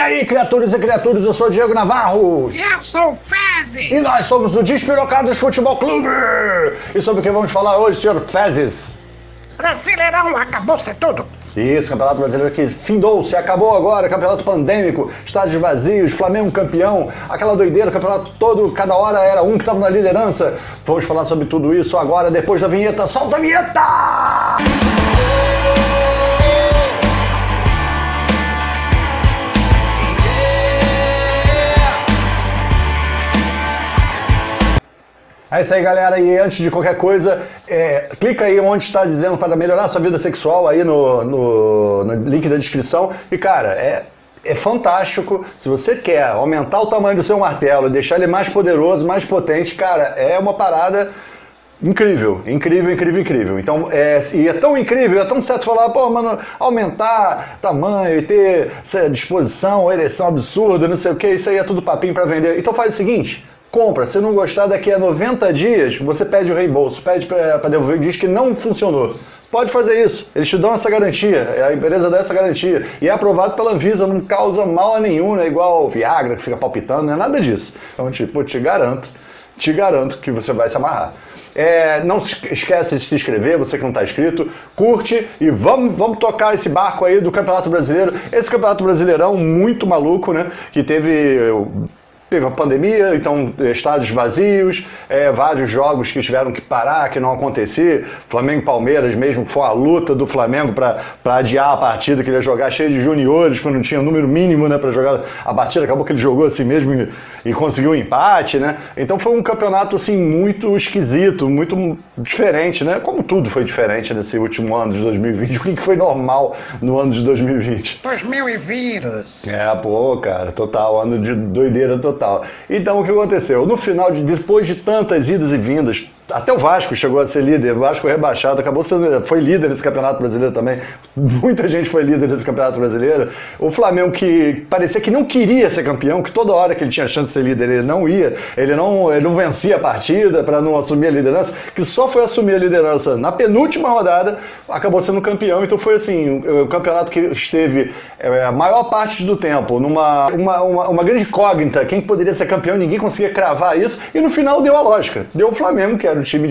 aí, criaturas e criaturas, eu sou o Diego Navarro. E eu sou o Fezes. E nós somos do Despirocados Futebol Clube. E sobre o que vamos falar hoje, senhor Fezes? Brasileirão, acabou-se tudo. Isso, Campeonato Brasileiro que findou-se, acabou agora, campeonato pandêmico, estádios vazios, Flamengo campeão, aquela doideira, o campeonato todo, cada hora era um que estava na liderança. Vamos falar sobre tudo isso agora, depois da vinheta. Solta a vinheta! É isso aí, galera, e antes de qualquer coisa, clica aí onde está dizendo para melhorar a sua vida sexual aí no link da descrição. E cara, é fantástico. Se você quer aumentar o tamanho do seu martelo, deixar ele mais poderoso, mais potente, cara, é uma parada incrível, incrível, incrível, incrível. Então, e é tão incrível, é tão certo falar, pô, mano, aumentar tamanho e ter essa disposição, ereção absurda, não sei o que, isso aí é tudo papinho para vender. Então faz o seguinte, compra, se não gostar, daqui a 90 dias, você pede o reembolso, pede para devolver, diz que não funcionou. Pode fazer isso, eles te dão essa garantia, a empresa dá essa garantia, e é aprovado pela Anvisa, não causa mal nenhum, não é igual o Viagra que fica palpitando, não é nada disso. Então, tipo, te garanto que você vai se amarrar. Não esquece de se inscrever, você que não está inscrito, curte e vamos tocar esse barco aí do Campeonato Brasileiro, esse Campeonato Brasileirão muito maluco, né, que teve a pandemia, então estádios vazios, vários jogos que tiveram que parar, que não acontecer. Flamengo e Palmeiras mesmo, foi a luta do Flamengo para adiar a partida, que ele ia jogar cheio de juniores, porque não tinha número mínimo, né, para jogar a partida. Acabou que ele jogou assim mesmo e conseguiu um empate, né? Então foi um campeonato assim muito esquisito, muito diferente, né? Como tudo foi diferente nesse último ano de 2020. O que foi normal no ano de 2020? 2000 e vírus. Pô, cara, total, ano de doideira total. Então o que aconteceu? No final, depois de tantas idas e vindas, até o Vasco chegou a ser líder, o Vasco rebaixado, foi líder desse Campeonato Brasileiro também, muita gente foi líder desse Campeonato Brasileiro. O Flamengo, que parecia que não queria ser campeão, que toda hora que ele tinha chance de ser líder ele não ia, ele não vencia a partida para não assumir a liderança, que só foi assumir a liderança na penúltima rodada, acabou sendo campeão. Então foi assim, o campeonato que esteve a maior parte do tempo numa uma grande incógnita, quem poderia ser campeão, ninguém conseguia cravar isso, e no final deu a lógica, deu o Flamengo, que era o time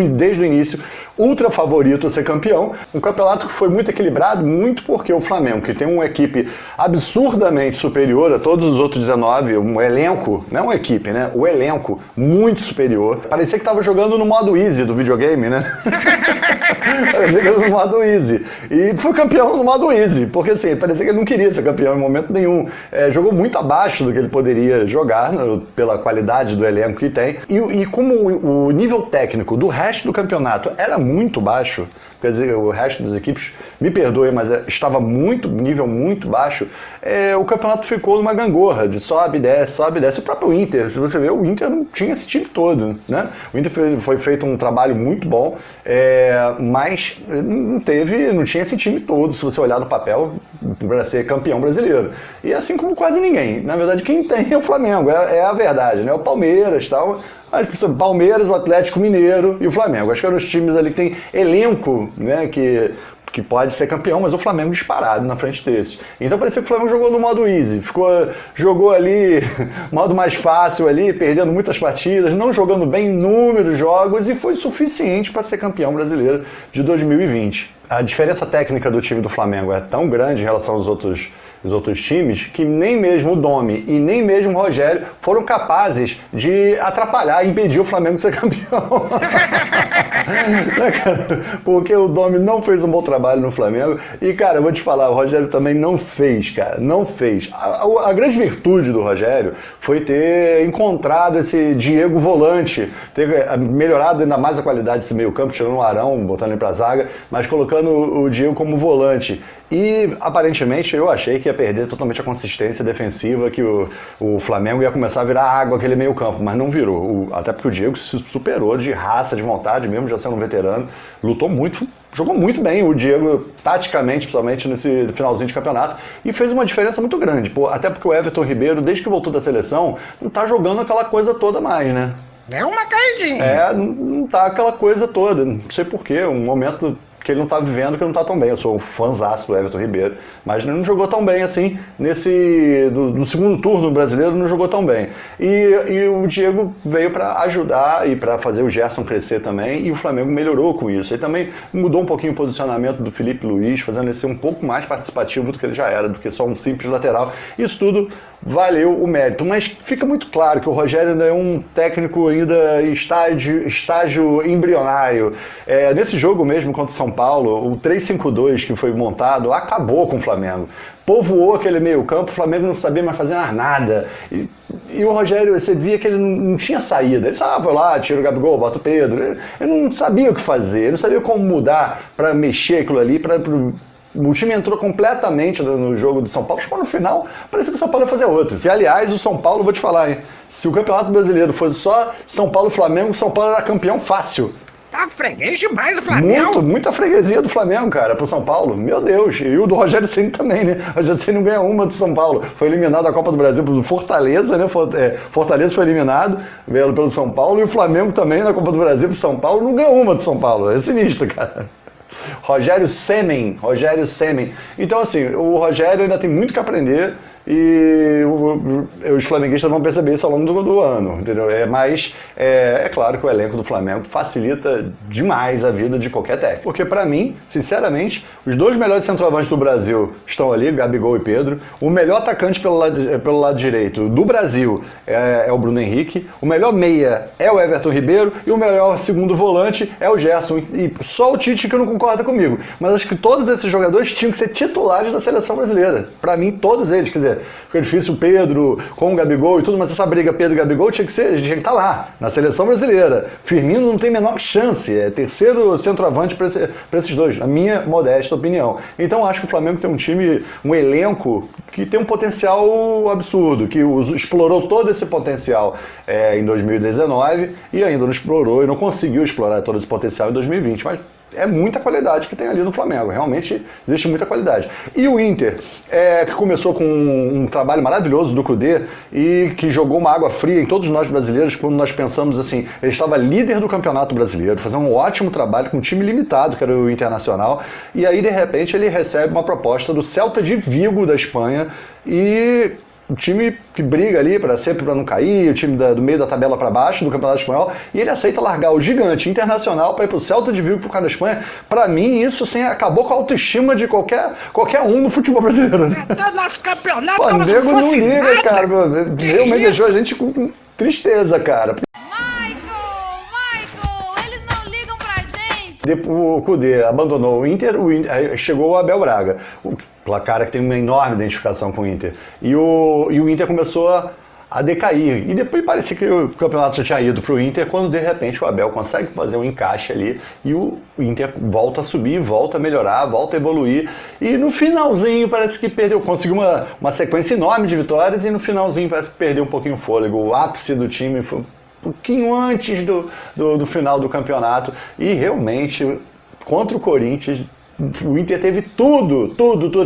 desde o início ultra favorito a ser campeão. Um campeonato que foi muito equilibrado, muito porque o Flamengo, que tem uma equipe absurdamente superior a todos os outros 19, um elenco, não uma equipe, né? O elenco muito superior. Parecia que estava jogando no modo easy do videogame, né? Parecia que era no modo easy. E foi campeão no modo easy, porque assim, parecia que ele não queria ser campeão em momento nenhum. Jogou muito abaixo do que ele poderia jogar, pela qualidade do elenco que tem. E como o nível técnico do resto do campeonato era muito baixo, quer dizer, o resto das equipes, me perdoe, mas estava nível muito baixo, o campeonato ficou numa gangorra de sobe, desce. O próprio Inter, se você ver, o Inter não tinha esse time todo, né? O Inter foi feito um trabalho muito bom, mas não tinha esse time todo, se você olhar no papel, para ser campeão brasileiro. E assim como quase ninguém. Na verdade, quem tem é o Flamengo, é a verdade, né? O Palmeiras e tal. Palmeiras, o Atlético Mineiro e o Flamengo. Acho que eram os times ali que tem elenco, né, que pode ser campeão, mas o Flamengo disparado na frente desses. Então parecia que o Flamengo jogou no modo easy, jogou ali, modo mais fácil ali, perdendo muitas partidas, não jogando bem inúmeros jogos, e foi suficiente para ser campeão brasileiro de 2020. A diferença técnica do time do Flamengo é tão grande em relação aos outros times, que nem mesmo o Domi e nem mesmo o Rogério foram capazes de atrapalhar, impedir o Flamengo de ser campeão. Porque o Domi não fez um bom trabalho no Flamengo e, cara, eu vou te falar, o Rogério também não fez, cara, não fez. A grande virtude do Rogério foi ter encontrado esse Diego volante, ter melhorado ainda mais a qualidade desse meio campo, tirando o Arão, botando ele pra zaga, mas colocando o Diego como volante. E, aparentemente, eu achei que ia perder totalmente a consistência defensiva, que o Flamengo ia começar a virar água aquele meio campo, mas não virou. Até porque o Diego se superou de raça, de vontade, mesmo já sendo um veterano, lutou muito, jogou muito bem o Diego, taticamente, principalmente nesse finalzinho de campeonato, e fez uma diferença muito grande. Até porque o Everton Ribeiro, desde que voltou da seleção, não tá jogando aquela coisa toda mais, né? Deu uma caidinha. Não tá aquela coisa toda, não sei porquê, um momento que ele não tá vivendo, que não tá tão bem. Eu sou um fãzaço do Everton Ribeiro, mas ele não jogou tão bem assim, no segundo turno brasileiro não jogou tão bem. E o Diego veio para ajudar e para fazer o Gerson crescer também, e o Flamengo melhorou com isso. Ele também mudou um pouquinho o posicionamento do Felipe Luiz, fazendo ele ser um pouco mais participativo do que ele já era, do que só um simples lateral. Isso tudo valeu o mérito, mas fica muito claro que o Rogério ainda é um técnico ainda em estágio embrionário. Nesse jogo mesmo contra o São Paulo, o 3-5-2 que foi montado acabou com o Flamengo. Povoou aquele meio campo, o Flamengo não sabia mais fazer mais nada. E o Rogério, você via que ele não tinha saída. Ele só vai lá, tira o Gabigol, bota o Pedro. Ele não sabia o que fazer, ele não sabia como mudar para mexer aquilo ali, o time entrou completamente no jogo do São Paulo, chegou no final, parecia que o São Paulo ia fazer outro. E aliás, o São Paulo, vou te falar, hein, se o Campeonato Brasileiro fosse só São Paulo e Flamengo, o São Paulo era campeão fácil. Tá freguês demais o Flamengo. Muita freguesia do Flamengo, cara, pro São Paulo. Meu Deus. E o do Rogério Ceni também, né? O Rogério Ceni não ganha uma do São Paulo. Foi eliminado da Copa do Brasil pelo Fortaleza, né? Fortaleza foi eliminado pelo São Paulo, e o Flamengo também na Copa do Brasil pro São Paulo não ganhou uma do São Paulo. É sinistro, cara. Rogério Semen. Então, assim, o Rogério ainda tem muito que aprender e os flamenguistas vão perceber isso ao longo do ano, entendeu? Mas é claro que o elenco do Flamengo facilita demais a vida de qualquer técnico. Porque, pra mim, sinceramente, os dois melhores centroavantes do Brasil estão ali, Gabigol e Pedro. O melhor atacante pelo lado direito do Brasil é o Bruno Henrique. O melhor meia é o Everton Ribeiro. E o melhor segundo volante é o Gerson. E só o Tite que não concorda comigo. Mas acho que todos esses jogadores tinham que ser titulares da seleção brasileira. Pra mim, todos eles. Quer dizer, fica difícil o Pedro com o Gabigol e tudo, mas essa briga Pedro e Gabigol tinha que estar lá, na seleção brasileira. Firmino não tem a menor chance, é terceiro centroavante para esses dois, na minha modesta opinião. Então acho que o Flamengo tem um time, um elenco que tem um potencial absurdo, que explorou todo esse potencial em 2019 e ainda não explorou e não conseguiu explorar todo esse potencial em 2020, mas é muita qualidade que tem ali no Flamengo, realmente existe muita qualidade. E o Inter, que começou com um trabalho maravilhoso do Cudê e que jogou uma água fria em todos nós brasileiros, quando nós pensamos assim, ele estava líder do Campeonato Brasileiro, fazendo um ótimo trabalho com um time limitado, que era o Internacional, e aí de repente ele recebe uma proposta do Celta de Vigo da Espanha e o time que briga ali sempre para não cair, o time do meio da tabela para baixo do Campeonato Espanhol, e ele aceita largar o gigante Internacional para ir pro Celta de Vigo pro cara da Espanha. Para mim, isso assim, acabou com a autoestima de qualquer um no futebol brasileiro. Né? Até nosso campeonato, pô, o nego não liga, nada. Cara. Realmente deixou a gente com tristeza, cara. Eles não ligam pra gente. O Cudê abandonou o Inter, chegou o Abel Braga. O cara que tem uma enorme identificação com o Inter. E o Inter começou a decair. E depois parecia que o campeonato já tinha ido para o Inter, quando de repente o Abel consegue fazer um encaixe ali e o Inter volta a subir, volta a melhorar, volta a evoluir. E no finalzinho parece que conseguiu uma sequência enorme de vitórias e no finalzinho parece que perdeu um pouquinho o fôlego. O ápice do time foi um pouquinho antes do final do campeonato. E realmente, contra o Corinthians, o Inter teve tudo,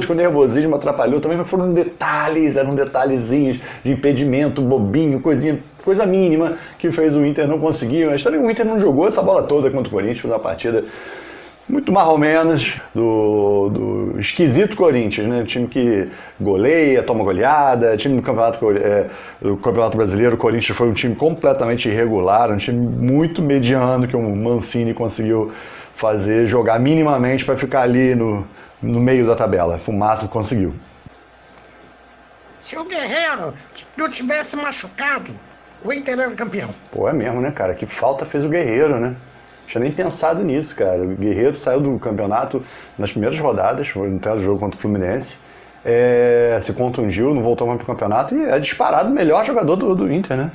com nervosismo, atrapalhou também, mas foram eram detalhezinhos de impedimento, bobinho, coisa mínima que fez o Inter não conseguir, mas também o Inter não jogou essa bola toda contra o Corinthians, foi uma partida muito mais ou menos do esquisito Corinthians, né? Time que goleia, toma goleada, time do Campeonato Brasileiro, o Corinthians foi um time completamente irregular, um time muito mediano que o Mancini conseguiu jogar minimamente para ficar ali no meio da tabela. Foi o máximo que conseguiu. Se o Guerreiro não tivesse machucado, o Inter era campeão. Pô, é mesmo, né, cara? Que falta fez o Guerreiro, né? Não tinha nem pensado nisso, cara. O Guerreiro saiu do campeonato nas primeiras rodadas, foi no jogo contra o Fluminense. Se contundiu, não voltou mais pro campeonato e é disparado o melhor jogador do Inter, né?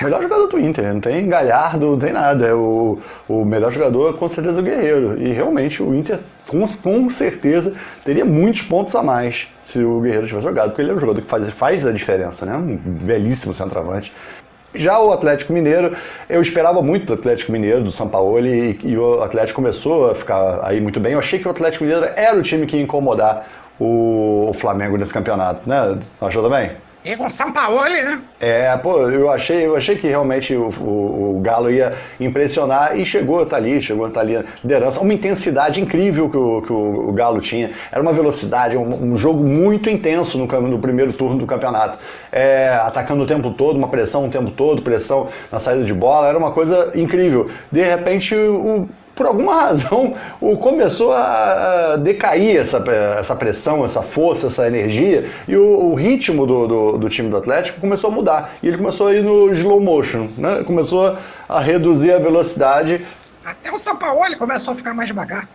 O melhor jogador do Inter, não tem Galhardo, não tem nada. O melhor jogador com certeza é o Guerreiro. E realmente o Inter, com certeza, teria muitos pontos a mais se o Guerreiro tivesse jogado, porque ele é um jogador que faz a diferença, né? Um belíssimo centroavante. Já o Atlético Mineiro, eu esperava muito do Atlético Mineiro, do Sampaoli, e o Atlético começou a ficar aí muito bem. Eu achei que o Atlético Mineiro era o time que ia incomodar o Flamengo nesse campeonato, né? Achou também? E com São Paulo, né? Pô, eu achei que realmente o Galo ia impressionar e chegou a estar ali na liderança. Uma intensidade incrível que o Galo tinha. Era uma velocidade, um jogo muito intenso no primeiro turno do campeonato. Atacando o tempo todo, uma pressão o tempo todo, pressão na saída de bola, era uma coisa incrível. De repente, por alguma razão, começou a decair essa pressão, essa força, essa energia, e o ritmo do time do Atlético começou a mudar. E ele começou a ir no slow motion, né? Começou a reduzir a velocidade. Até o Sampaoli começou a ficar mais devagar.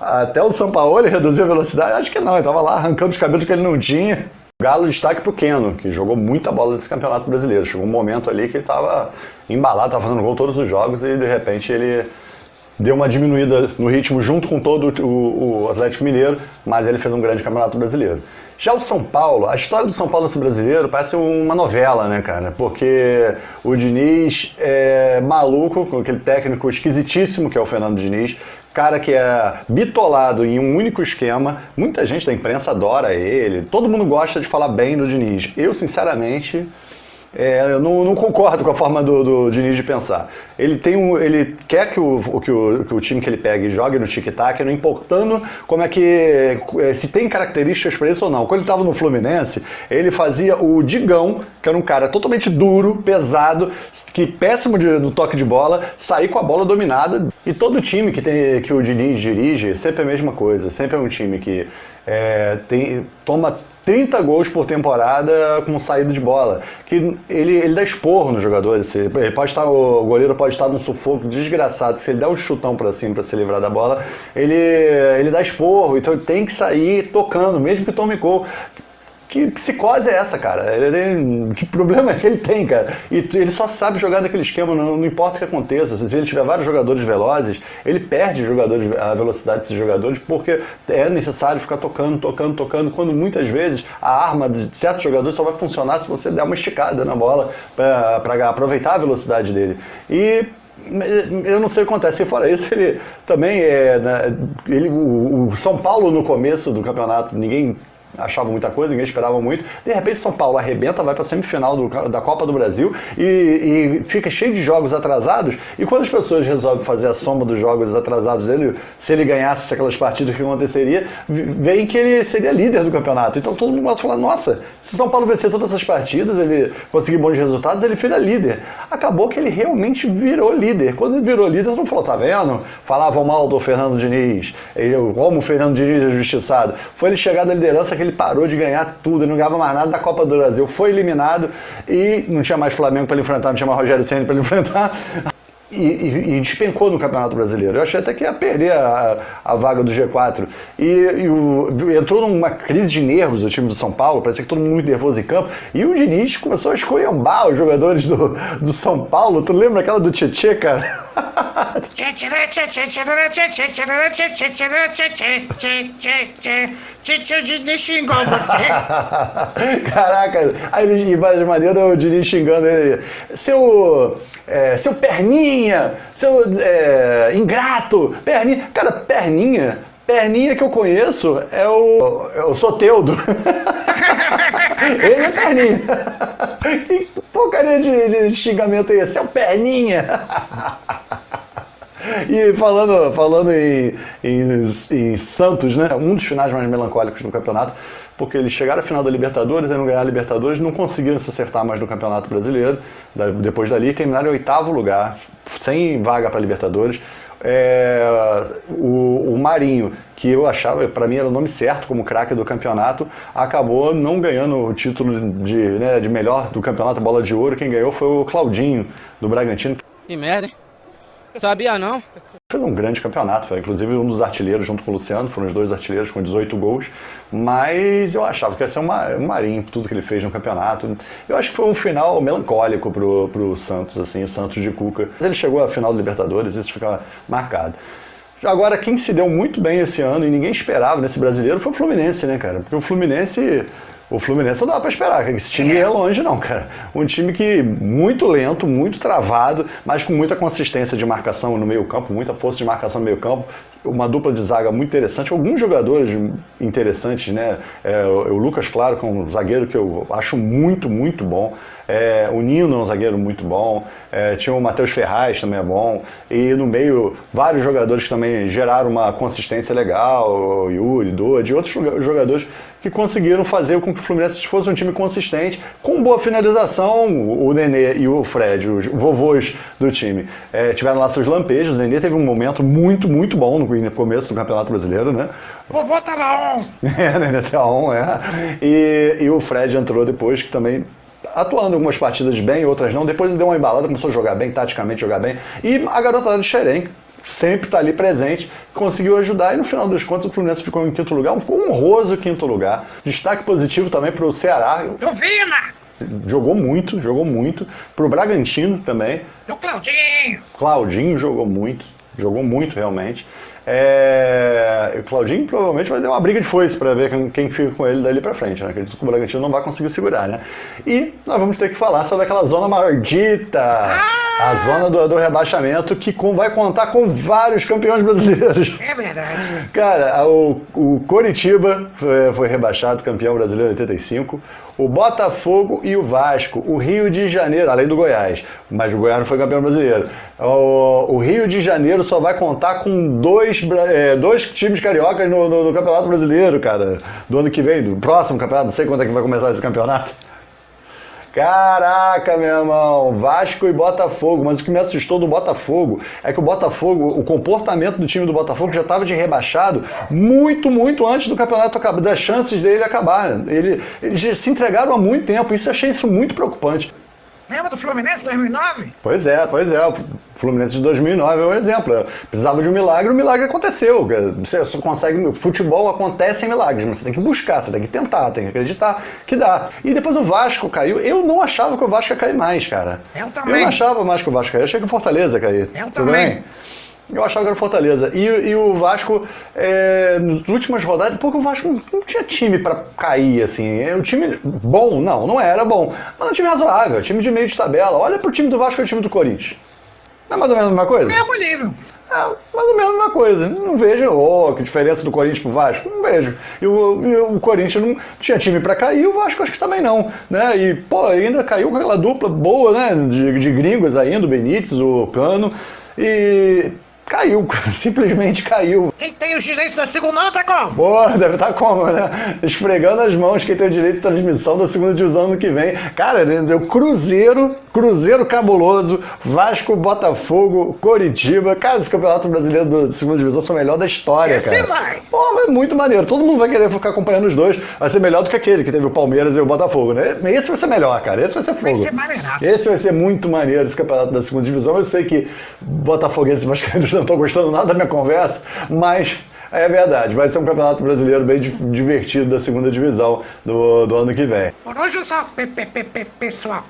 Até o Sampaoli reduziu a velocidade? Acho que não, ele estava lá arrancando os cabelos que ele não tinha. Galo, destaque pro Keno, que jogou muita bola nesse Campeonato Brasileiro. Chegou um momento ali que ele estava embalado, estava fazendo gol todos os jogos e de repente ele deu uma diminuída no ritmo junto com todo o Atlético Mineiro, mas ele fez um grande Campeonato Brasileiro. Já o São Paulo, a história do São Paulo nesse brasileiro parece uma novela, né, cara? Porque o Diniz é maluco, com aquele técnico esquisitíssimo que é o Fernando Diniz, cara que é bitolado em um único esquema. Muita gente da imprensa adora ele, todo mundo gosta de falar bem do Diniz. Eu, sinceramente, eu não concordo com a forma do Diniz de pensar. Ele quer que o time que ele pegue jogue no tic-tac, não importando como se tem características para isso ou não. Quando ele estava no Fluminense, ele fazia o Digão, que era um cara totalmente duro, pesado, péssimo no toque de bola, sair com a bola dominada. E todo time que o Diniz dirige sempre é a mesma coisa. Sempre é um time que toma 30 gols por temporada com saída de bola. Que ele dá esporro nos jogadores. O goleiro pode estar num sufoco desgraçado. Se ele der um chutão pra cima pra se livrar da bola, ele dá esporro. Então ele tem que sair tocando, mesmo que tome gol. Que psicose é essa, cara? Que problema é que ele tem, cara? E ele só sabe jogar naquele esquema, não importa o que aconteça. Se ele tiver vários jogadores velozes, ele perde a velocidade desses jogadores, porque é necessário ficar tocando, quando muitas vezes a arma de certos jogadores só vai funcionar se você der uma esticada na bola para aproveitar a velocidade dele. E eu não sei o que acontece. Fora isso, ele também o São Paulo no começo do campeonato, ninguém achava muita coisa, ninguém esperava muito. De repente, São Paulo arrebenta, vai para a semifinal da Copa do Brasil e fica cheio de jogos atrasados. E quando as pessoas resolvem fazer a soma dos jogos atrasados dele, se ele ganhasse aquelas partidas, que aconteceria, veem que ele seria líder do campeonato. Então todo mundo começa a falar, nossa, se São Paulo vencer todas essas partidas, ele conseguir bons resultados, ele vira líder. Acabou que ele realmente virou líder. Quando ele virou líder, todo mundo falou, tá vendo? Falavam mal do Fernando Diniz, como o Fernando Diniz é justiçado. Foi ele chegar da liderança que ele parou de ganhar tudo, ele não ganhava mais nada da Copa do Brasil, foi eliminado e não tinha mais Flamengo para ele enfrentar, não tinha mais Rogério Ceni para ele enfrentar e despencou no Campeonato Brasileiro. Eu achei até que ia perder a vaga do G4 entrou numa crise de nervos o time do São Paulo, parecia que todo mundo muito nervoso em campo, e o Diniz começou a esculhambar os jogadores do São Paulo. Tu lembra aquela do Tietê, cara? Tietê Diniz xingou você. Caraca, aí de maneira o Diniz xingando ele. Seu perninha, seu ingrato, perninha. Cara, perninha que eu conheço é o Soteldo. Ele é perninha. Que porcaria de xingamento é esse? Seu perninha. E falando em Santos, né? Um dos finais mais melancólicos do campeonato, porque eles chegaram à final da Libertadores, aí não ganharam a Libertadores, não conseguiram se acertar mais no Campeonato Brasileiro. Depois dali, terminaram em 8º lugar, sem vaga para Libertadores. O Marinho, que eu achava, para mim era o nome certo como craque do campeonato, acabou não ganhando o título de melhor do campeonato, Bola de Ouro. Quem ganhou foi o Claudinho, do Bragantino. Que merda, hein? Sabia não? Foi um grande campeonato, foi inclusive um dos artilheiros junto com o Luciano, foram os 2 artilheiros com 18 gols, mas eu achava que ia ser um Marinho, tudo que ele fez no campeonato. Eu acho que foi um final melancólico pro Santos, assim, o Santos de Cuca. Mas ele chegou à final da Libertadores, isso fica marcado. Agora, quem se deu muito bem esse ano e ninguém esperava nesse brasileiro foi o Fluminense, né, cara? Porque o Fluminense O Fluminense não dá pra esperar, que esse time é longe não, cara. Um time que muito lento, muito travado, mas com muita consistência de marcação no meio campo, muita força de marcação no meio campo, uma dupla de zaga muito interessante, alguns jogadores interessantes, né? O Lucas Claro, que é um zagueiro que eu acho muito, muito bom. O Nino é um zagueiro muito bom. Tinha o Matheus Ferraz, também é bom. E no meio, vários jogadores que também geraram uma consistência legal, o Yuri, Dodi, outros jogadores que conseguiram fazer com que o Fluminense fosse um time consistente, com boa finalização. O Nenê e o Fred, os vovôs do time, tiveram lá seus lampejos. O Nenê teve um momento muito, muito bom no começo do Campeonato Brasileiro, né? Vovô tava on. O Nenê tá on, E o Fred entrou depois, que também atuando em algumas partidas bem, outras não. Depois ele deu uma embalada, começou a jogar bem, taticamente jogar bem. E a garotada de Xerém sempre está ali presente, conseguiu ajudar, e no final das contas o Fluminense ficou em quinto lugar, um honroso quinto lugar. Destaque positivo também para o Ceará. Duvina! Jogou muito. Para o Bragantino também. O Claudinho! Claudinho jogou muito realmente. O Claudinho provavelmente vai ter uma briga de foice para ver quem fica com ele dali para frente, né? Acredito que o Bragantino não vai conseguir segurar, né? E nós vamos ter que falar sobre aquela zona maldita, a zona do rebaixamento, que vai contar com vários campeões brasileiros. É verdade. Cara, o Coritiba foi rebaixado, campeão brasileiro em 85. O Botafogo e o Vasco, o Rio de Janeiro, além do Goiás, mas o Goiás não foi campeão brasileiro. O Rio de Janeiro só vai contar com dois times cariocas no Campeonato Brasileiro, cara, do ano que vem, do próximo campeonato, não sei quando é que vai começar esse campeonato. Caraca, meu irmão, Vasco e Botafogo, mas o que me assustou do Botafogo é que o comportamento do time do Botafogo já estava de rebaixado muito, muito antes do campeonato acabar, das chances dele acabar. Eles se entregaram há muito tempo, achei isso muito preocupante. Lembra do Fluminense 2009? Pois é, o Fluminense de 2009 é um exemplo. Precisava de um milagre, o milagre aconteceu. Você só consegue, futebol acontece em milagres, mas você tem que buscar, você tem que tentar, tem que acreditar que dá. E depois o Vasco caiu, eu não achava que o Vasco ia cair mais, cara. Eu também. Eu não achava mais que o Vasco ia cair, eu achei que o Fortaleza ia cair. Eu também. Eu achava que era o Fortaleza. E o Vasco, nas últimas rodadas, porque o Vasco não tinha time pra cair, assim. O time bom, não era bom. Mas um time razoável, time de meio de tabela. Olha pro time do Vasco e o time do Corinthians. Não é mais ou menos a mesma coisa? Mesmo nível. Mais ou menos a mesma coisa. Não vejo, que diferença do Corinthians pro Vasco. Não vejo. E o Corinthians não tinha time pra cair, o Vasco acho que também não. Né? E, ainda caiu com aquela dupla boa, né? De gringos ainda, o Benítez, o Cano. E caiu, simplesmente caiu. Quem tem os direitos da segunda tá como? Pô, deve estar como, né? Esfregando as mãos quem tem o direito de transmissão da segunda divisão ano que vem. Cara, deu Cruzeiro cabuloso, Vasco, Botafogo, Coritiba. Cara, esse campeonato brasileiro da segunda divisão foi o melhor da história, Esse cara. vai. Pô, mas muito maneiro. Todo mundo vai querer ficar acompanhando os dois. Vai ser melhor do que aquele que teve o Palmeiras e o Botafogo, né? Esse vai ser melhor, cara. Esse vai ser fogo. Vai ser maneiraço. Esse vai ser muito maneiro, esse campeonato da segunda divisão. Eu sei que botafoguenses e vascaínos não estão gostando nada da minha conversa, mas é verdade. Vai ser um campeonato brasileiro bem divertido da segunda divisão do ano que vem. Por hoje é só, pessoal.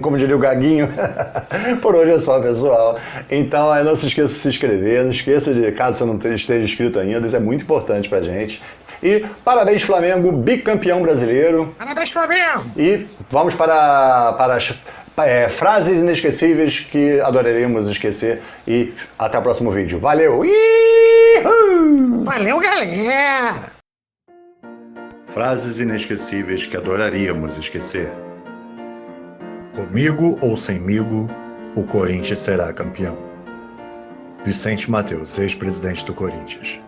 Como diria o Gaguinho. Por hoje é só, pessoal. Então, não se esqueça de se inscrever. Não esqueça de, caso você não esteja inscrito ainda, isso é muito importante pra gente. E parabéns, Flamengo, bicampeão brasileiro. Parabéns, Flamengo. E vamos para as frases inesquecíveis que adoraríamos esquecer. E até o próximo vídeo. Valeu! Iiii! Valeu, galera. Frases inesquecíveis que adoraríamos esquecer. Comigo ou semigo, o Corinthians será campeão. Vicente Mateus, ex-presidente do Corinthians.